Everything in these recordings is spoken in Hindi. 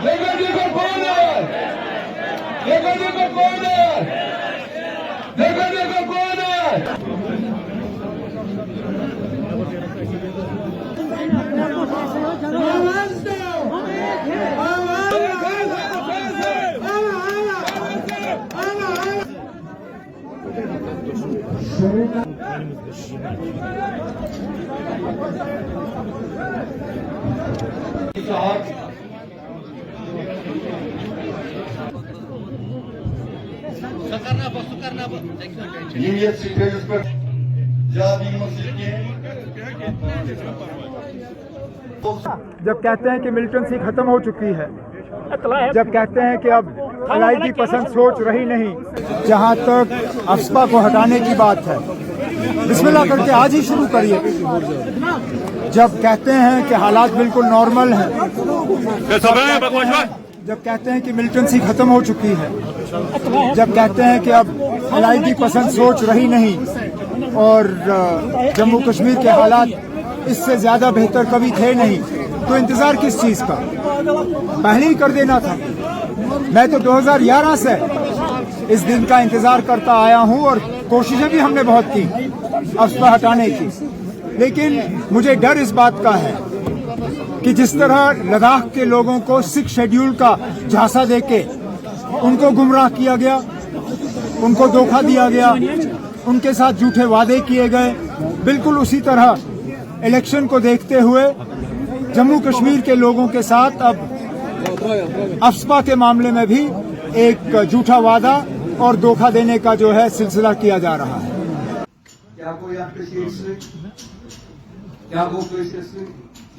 देखो देखो कौन है, देखो देखो कौन है, देखो देखो कौन है। नीयत स्टेज पर जाती मस्जिद जब कहते हैं कि मिलिटेंसी खत्म हो चुकी है, जब कहते हैं कि अब अलायदी पसंद सोच रही नहीं, जहां तक अफस्पा को हटाने की बात है, बिस्मिल्लाह करके आज ही शुरू करिए। जब कहते हैं कि हालात बिल्कुल नॉर्मल हैं, जब कहते हैं कि मिलिटेंसी खत्म हो चुकी है, जब कहते हैं कि अब अलायदी पसंद सोच रही नहीं और जम्मू कश्मीर के हालात इससे ज्यादा बेहतर कभी थे नहीं, तो इंतजार किस चीज का? पहले ही कर देना था। मैं तो 2011 से इस दिन का इंतजार करता आया हूं और कोशिशें भी हमने बहुत की अफस्पा हटाने की, लेकिन मुझे डर इस बात का है कि जिस तरह लद्दाख के लोगों को 6 शेड्यूल का झांसा देके उनको गुमराह किया गया, उनको धोखा दिया गया, उनके साथ झूठे वादे किए गए, बिल्कुल उसी तरह इलेक्शन को देखते हुए जम्मू कश्मीर के लोगों के साथ अब अफस्पा के मामले में भी एक झूठा वादा और धोखा देने का जो है सिलसिला किया जा रहा है। क्या कोई आपके शेर से क्या वो कोई शेर से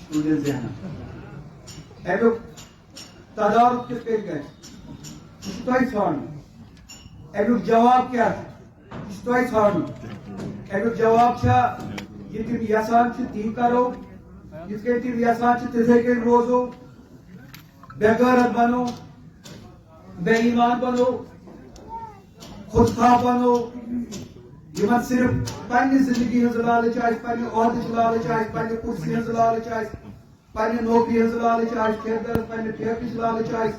स्टूडेंट जहना एडो तादाद किस पे गए स्टोई छान एडो जवाब क्या है स्टोई छान एडो जवाब छा ये तुम यसान छ ती करो जिसके तुम यसान छ तिसे के रोजो बेगैरत बनो बेईमान बनो खुदखा बनो ये सिर्फ पन्ने जिंदगी हज लालच आए, पन्ने ओहदच लालच आए, पन्ने कुर्सी हज लालच आए, पन्ने नौकरी हज लालच आए, ठेकेदार पन्ने ठेकच लालच आए,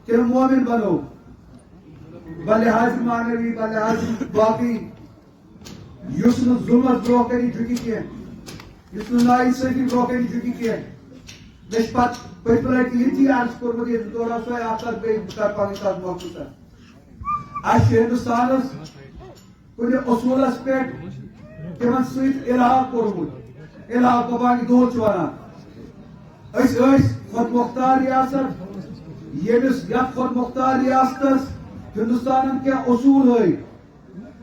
तुम मोमिन बनो बलिहाज मानवी बलिहाज बाकी युस जुल्मस ब्रो करी झुकी के युस नाइंसाफी ब्रो करी झुकी के मेश पत पट ये अर्ज कोर्मुत ये दौरा सो आप बे पाकिस्तान मौजूद आज हिंदुस्तानस कुछ असूलस पे तिमन सहित इलाहा कोर्मुत इलाहा कबानी दोल वन खुद मुख्तार रियासत यमिस खुद मुख्तार रियासतस हिंदुस्तान क्या असूल है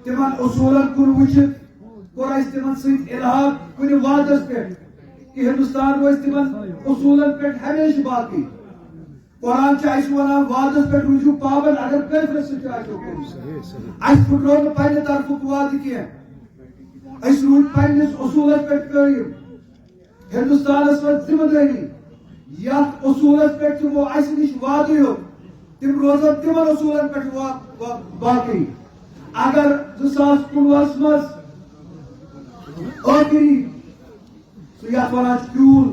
तिमन असूलन कुन वुचित कोर तिमन सहित इलाहा कुन वादस पे कि हिंदुस्तान रोज तिमन असूलन पे हमेशा बाकी कुरान वन वादस पे रूजू पाबंद अगर कैफिर फुटरो पे तरफ वाद कह रूद पन्नस असूलस पे कायम हिंदुस्तान वन जिम्मेदारी यथ असूलस पे तमो नश वादो तम रोजन तिमन असूलन पे बाकी अगर 2019 मज आखिरी यथ वन क्यूल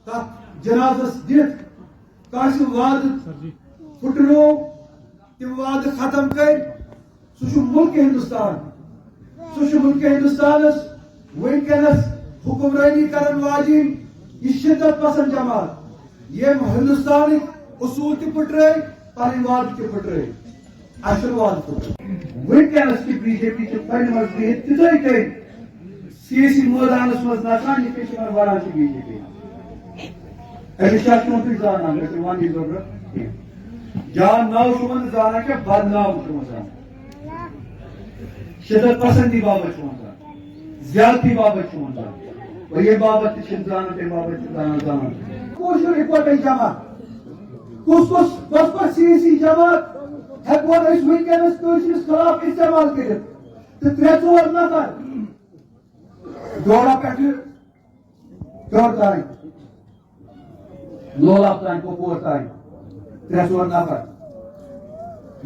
तथ जनाजस दिख वाद फुटरो तम वाद खत्म कर सह मुल्क हिंदुस्तान सह मुल्क हिंदुस्तानस वनकस हुक्मरानी करन वाजिन यह शिद्दत पसंद जमात ये हिंदुस्तान असूल त फुटरे पन वाद त फुटरे असल वाद फुट वनकस की बीजेपी मज तिथे कन सियासी मैदानस मज नसान ये वन बीजेपी जाना वन जरूरत जान नाव जाना क्या बदनाम शिदत पसंदी बाबत ज्यादती बाबत ये बाबत जाना ते बाबत जाना इकवटे जमा कुस सियासी जमात हेकोन वनकस खिलाफ इस्तेमाल कर 3-4 नफर दौरा पे तान लोलाप तान कुपवार तान 3-4 नफर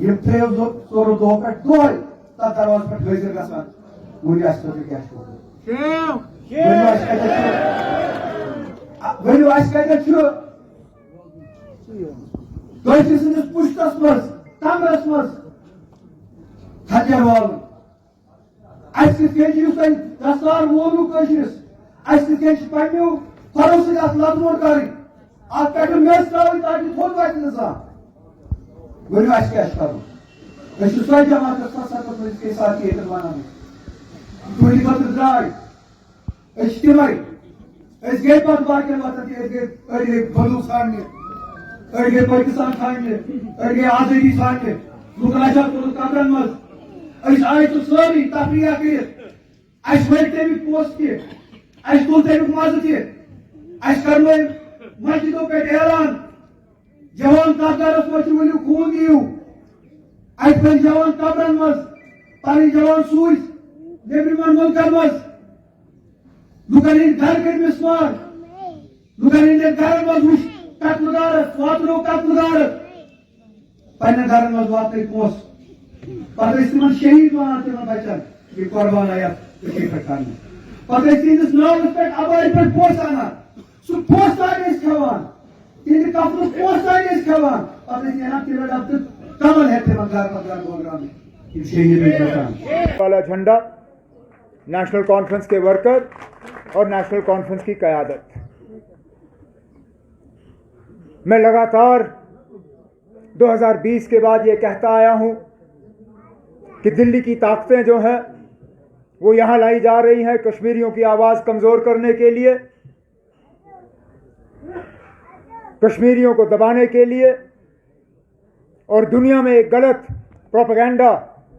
ये त्रेव सोरो दो पे दोय तथ दरवाज पे हाजिर गसान वुन क्या वन पुश्तस मज कमरस मज हजर वाल दस्तार वोलू कशरस पो फरो सत लतमोट कर मेस ताकि थोद वात निजाम वनो क्या कर सौ जमात के साथ वन तुंद खत द्राय तमें गई पे बाकी वतन अड़ गई बंदूक साड़ने अड़ गई पाकिस्तान साड़ने अड़ गई आजादी साड़ने लुकन तुल कमरन मज आये तो सारी तफरिया कर तमिक पोस्ट तुल तमिक मज कर मस्जिदों पे ऐलान जवान कब्रस मज वो खून दियो जवान कब्रन मज पन जवान सूज नेबरमन मुल्कन मज लुकन घर कर मिसमार लुकन घर मज वो कत्ल गारत वातरो कत्ल गारत पन्न घर मज वात पोस पे शहीद वन तम बचन ये कुर्बान आया पे तिंदस नावस पे अबारी पे पोस आना सह पोस तान खान तिंद कपड़ पोस तान खान पे तिलड अब कमल है घर प्रोग्राम वाला झंडा नेशनल कॉन्फ्रेंस के वर्कर और नेशनल कॉन्फ्रेंस की क़यादत। मैं लगातार 2020 के बाद ये कहता आया हूं कि दिल्ली की ताकतें जो हैं वो यहां लाई जा रही हैं कश्मीरियों की आवाज़ कमज़ोर करने के लिए, कश्मीरियों को दबाने के लिए और दुनिया में एक गलत प्रोपेगेंडा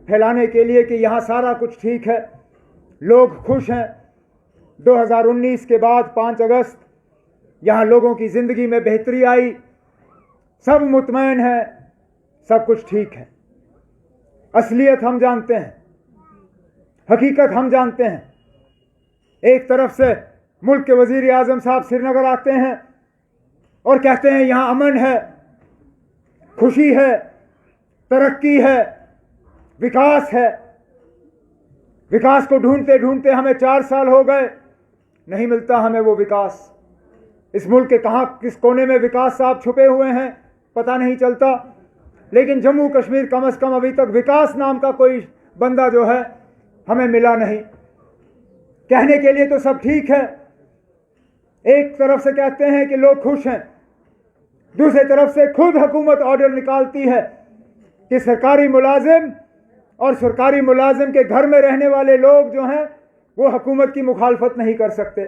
फैलाने के लिए कि यहाँ सारा कुछ ठीक है, लोग खुश हैं। 2019 के बाद 5 अगस्त यहाँ लोगों की ज़िंदगी में बेहतरी आई, सब मुतमईन हैं, सब कुछ ठीक है। असलियत हम जानते हैं, हकीकत हम जानते हैं। एक तरफ से मुल्क के वज़ीर आज़म साहब श्रीनगर आते हैं और कहते हैं यहाँ अमन है, खुशी है, तरक्की है, विकास है। विकास को ढूंढते ढूंढते हमें 4 साल हो गए, नहीं मिलता हमें वो विकास। इस मुल्क के कहाँ किस कोने में विकास साहब छुपे हुए हैं पता नहीं चलता, लेकिन जम्मू कश्मीर कम से कम अभी तक विकास नाम का कोई बंदा जो है हमें मिला नहीं। कहने के लिए तो सब ठीक है, एक तरफ से कहते हैं कि लोग खुश हैं, दूसरी तरफ से खुद हुकूमत ऑर्डर निकालती है कि सरकारी मुलाजिम और सरकारी मुलाजिम के घर में रहने वाले लोग जो हैं वो हुकूमत की मुखालफत नहीं कर सकते।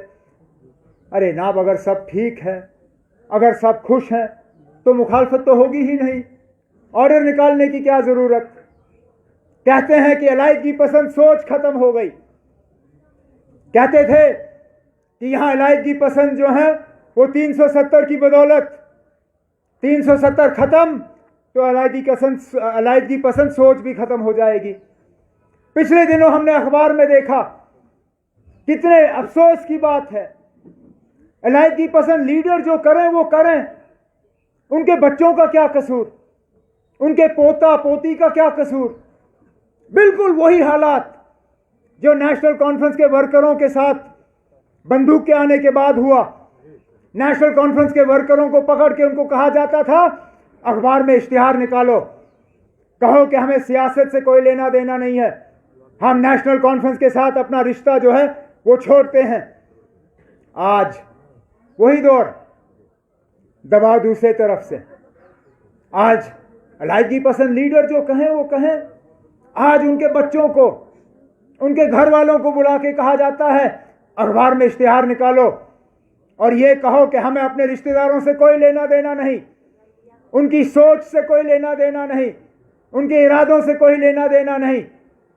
अरे नाब, अगर सब ठीक है, अगर सब खुश हैं तो मुखालफत तो होगी ही नहीं, ऑर्डर निकालने की क्या ज़रूरत। कहते हैं कि अलाइदगी पसंद सोच खत्म हो गई। कहते थे कि यहाँ अलाइदगी पसंद जो है वो 370 की बदौलत 370 खत्म तो अलाइदगी पसंद सोच भी खत्म हो जाएगी। पिछले दिनों हमने अखबार में देखा, कितने अफसोस की बात है, अलाइदगी पसंद लीडर जो करें वो करें, उनके बच्चों का क्या कसूर, उनके पोता पोती का क्या कसूर। बिल्कुल वही हालात जो नेशनल कॉन्फ्रेंस के वर्करों के साथ बंदूक के आने के बाद हुआ। नेशनल कॉन्फ्रेंस के वर्करों को पकड़ के उनको कहा जाता था अखबार में इश्तिहार निकालो, कहो कि हमें सियासत से कोई लेना देना नहीं है, हम नेशनल कॉन्फ्रेंस के साथ अपना रिश्ता जो है वो छोड़ते हैं। आज वही दौर, दबाव दूसरे तरफ से। आज अलाइदगी पसंद लीडर जो कहें वो कहें। आज उनके बच्चों को, उनके घर वालों को बुला के कहा जाता है अखबार में इश्तिहार निकालो और ये कहो कि हमें अपने रिश्तेदारों से कोई लेना देना नहीं, उनकी सोच से कोई लेना देना नहीं, उनके इरादों से कोई लेना देना नहीं।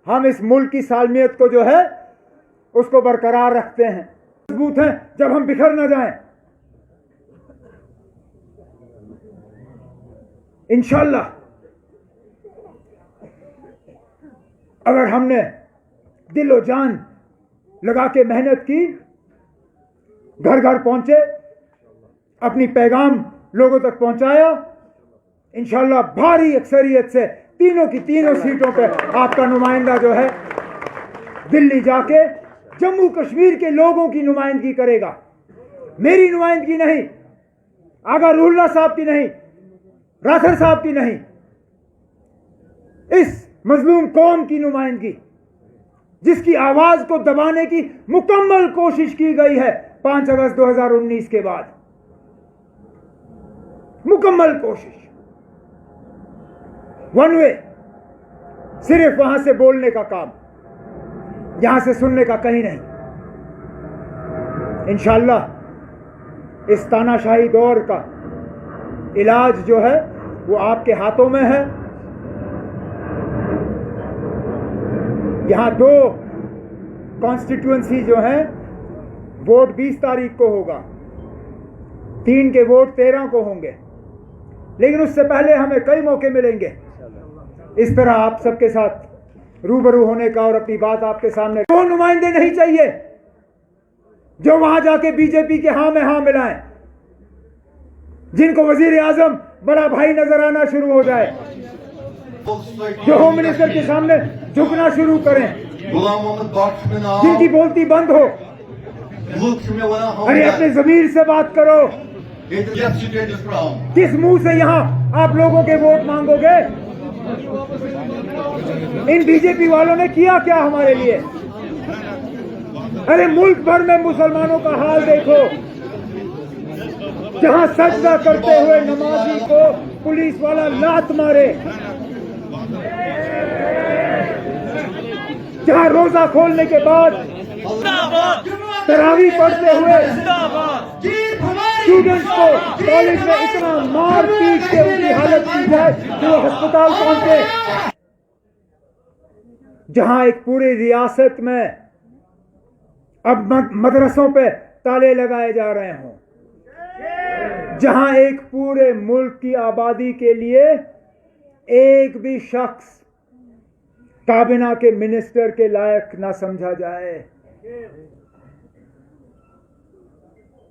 हम इस मुल्क की सालमियत को जो है उसको बरकरार रखते हैं, मजबूत हैं, जब हम बिखर न जाएं। इंशाअल्लाह अगर हमने दिलो जान लगा के मेहनत की, घर घर पहुंचे, अपनी पैगाम लोगों तक पहुंचाया, इंशाअल्लाह भारी अक्सरियत से तीनों की तीनों सीटों पे आपका नुमाइंदा जो है दिल्ली जाके जम्मू कश्मीर के लोगों की नुमाइंदगी करेगा। मेरी नुमाइंदगी नहीं, आगा रूहुल्लाह साहब की नहीं, राठौर साहब की नहीं, इस मजलूम कौम की नुमाइंदगी, जिसकी आवाज को दबाने की मुकम्मल कोशिश की गई है 5 अगस्त 2019 के बाद, मुकम्मल कोशिश, वन वे, सिर्फ वहां से बोलने का काम, यहां से सुनने का कहीं नहीं। इंशाअल्लाह इस तानाशाही दौर का इलाज जो है वो आपके हाथों में है। यहां 2 कॉन्स्टिट्यूएंसी जो हैं, वोट 20 तारीख को होगा, 3 के वोट 13 को होंगे, लेकिन उससे पहले हमें कई मौके मिलेंगे इस तरह आप सबके साथ रूबरू होने का और अपनी बात आपके सामने। वो नुमाइंदे नहीं चाहिए जो वहां जाके बीजेपी के हां में हां मिलाएं, जिनको वजीर आजम बड़ा भाई नजर आना शुरू हो जाए, जो होम मिनिस्टर के सामने झुकना शुरू करें, जिनकी बोलती बंद हो। अरे अपने जमीर से बात करो। किस मुंह से यहां आप लोगों के वोट मांगोगे? इन बीजेपी वालों ने किया क्या हमारे लिए? अरे मुल्क भर में मुसलमानों का हाल देखो, जहां सजदा करते हुए नमाजी को पुलिस वाला लात मारे, जहां रोजा खोलने के बाद तरावी पढ़ते हुए स्टूडेंट्स को कॉलेज में इतना मार पीट के उनकी हालत की जाए कि वो अस्पताल पहुंचे, जहां एक पूरी रियासत में अब मदरसों पे ताले लगाए जा रहे हों, जहां एक पूरे मुल्क की आबादी के लिए एक भी शख्स काबिना के मिनिस्टर के लायक ना समझा जाए,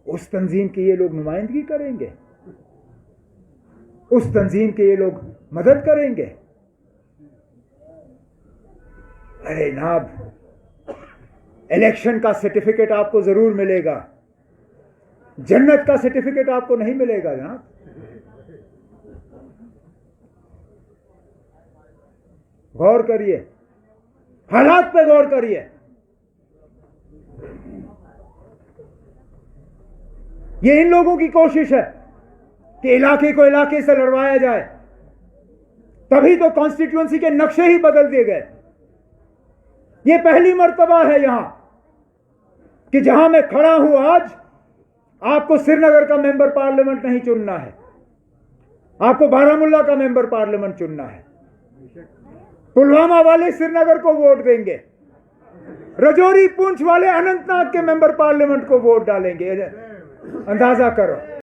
उस तंजीम की ये लोग नुमाइंदगी करेंगे? उस तंजीम के ये लोग मदद करेंगे? अरे जनाब, इलेक्शन का सर्टिफिकेट आपको जरूर मिलेगा, जन्नत का सर्टिफिकेट आपको नहीं मिलेगा जनाब। गौर करिए, हालात पे गौर करिए। ये इन लोगों की कोशिश है कि इलाके को इलाके से लड़वाया जाए, तभी तो कॉन्स्टिट्यूएंसी के नक्शे ही बदल दिए गए। ये पहली मर्तबा है यहां कि जहां मैं खड़ा हूं आज, आपको श्रीनगर का मेंबर पार्लियामेंट नहीं चुनना है, आपको बारामुल्ला का मेंबर पार्लियामेंट चुनना है। पुलवामा वाले श्रीनगर को वोट देंगे, रजौरी पुंछ वाले अनंतनाग के मेंबर पार्लियामेंट को वोट डालेंगे। अंदाजा करो।